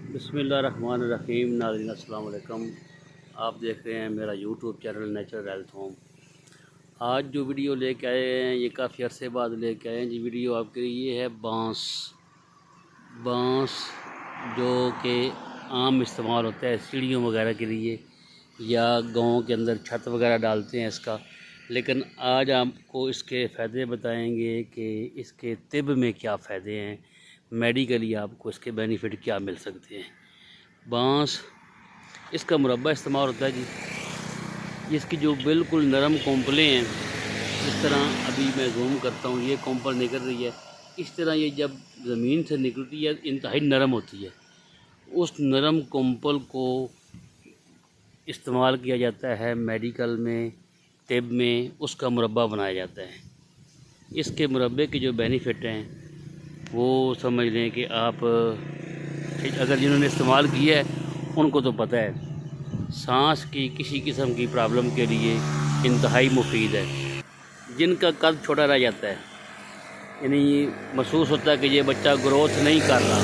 बिस्मिल्लाहिर्रहमानिर्रहीम। नाज़रीन अस्सलाम वालेकुम। आप देख रहे हैं मेरा YouTube channel natural health home. आज जो वीडियो लेके आए हैं ये काफ़ी अरसे बाद लेके आए हैं जी। वीडियो आपके लिए ये है बांस जो कि आम इस्तेमाल होता है सीढ़ियों वगैरह के लिए या गाँव के अंदर छत वगैरह डालते हैं इसका। लेकिन आज आपको इसके फ़ायदे बताएंगे कि इसके तिब में क्या फ़ायदे हैं, मेडिकली आपको इसके बेनिफिट क्या मिल सकते हैं। बांस इसका मुरब्बा इस्तेमाल होता है जी। इसकी जो बिल्कुल नरम कोंपलें हैं, इस तरह अभी मैं जूम करता हूँ, ये कोंपल निकल रही है। इस तरह ये जब ज़मीन से निकलती है इंतहाई नरम होती है। उस नरम कोंपल को इस्तेमाल किया जाता है मेडिकल में, तिब में, उसका मुरब्बा बनाया जाता है। इसके मुरब्बे के जो बेनिफिट हैं वो समझ लें कि आप अगर जिन्होंने इस्तेमाल किया है उनको तो पता है। सांस की किसी किस्म की प्रॉब्लम के लिए इंतहाई मुफीद है। जिनका कद छोटा रह जाता है, यानी महसूस होता है कि ये बच्चा ग्रोथ नहीं कर रहा,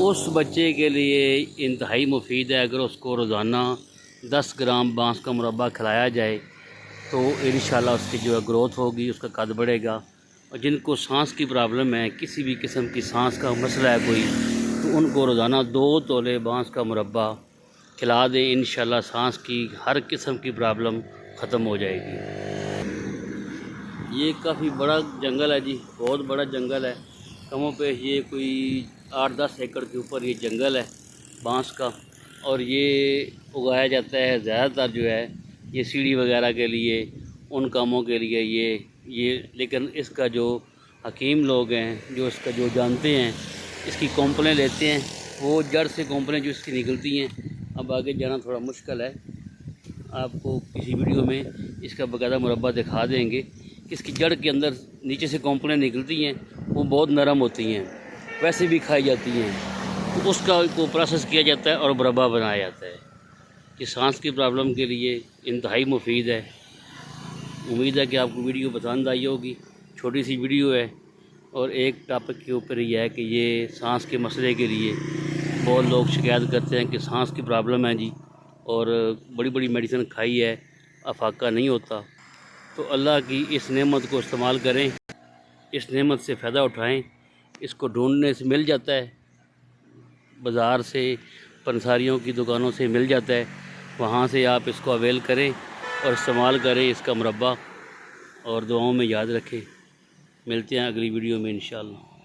उस बच्चे के लिए इंतहाई मुफीद है। अगर उसको रोज़ाना 10 ग्राम बांस का मुरब्बा खिलाया जाए तो इंशाल्लाह उसकी जो है ग्रोथ होगी, उसका कद बढ़ेगा। और जिनको सांस की प्रॉब्लम है, किसी भी किस्म की सांस का मसला है कोई, तो उनको रोज़ाना 2 तोले बांस का मुरब्बा खिला दें, इंशाल्लाह सांस की हर किस्म की प्रॉब्लम ख़त्म हो जाएगी। ये काफ़ी बड़ा जंगल है जी, बहुत बड़ा जंगल है। कमों पे ये कोई 8-10 एकड़ के ऊपर ये जंगल है बांस का। और ये उगाया जाता है ज़्यादातर जो है ये सीढ़ी वगैरह के लिए, उन कामों के लिए ये लेकिन इसका जो हकीम लोग हैं, जो इसका जो जानते हैं, इसकी कोंपलें लेते हैं, वो जड़ से कोंपलें जो इसकी निकलती हैं। अब आगे जाना थोड़ा मुश्किल है, आपको किसी वीडियो में इसका बाकायदा मुरब्बा दिखा देंगे कि इसकी जड़ के अंदर नीचे से कोंपलें निकलती हैं, वो बहुत नरम होती हैं, वैसे भी खाई जाती हैं। तो उसका को प्रोसेस किया जाता है और मुरब्बा बनाया जाता है। कि सांस की प्रॉब्लम के लिए इंतहाई मुफीद है। उम्मीद है कि आपको वीडियो पसंद आई होगी। छोटी सी वीडियो है और एक टॉपिक के ऊपर ही है कि ये सांस के मसले के लिए बहुत लोग शिकायत करते हैं कि सांस की प्रॉब्लम है जी, और बड़ी बड़ी मेडिसिन खाई है, अफाका नहीं होता। तो अल्लाह की इस नेमत को इस्तेमाल करें, इस नेमत से फ़ायदा उठाएं। इसको ढूंढने से मिल जाता है, बाज़ार से, पंसारियों की दुकानों से मिल जाता है, वहाँ से आप इसको अवेल करें और इस्तेमाल करें इसका मुरब्बा। और दुआओं में याद रखें। मिलते हैं अगली वीडियो में इंशाअल्लाह।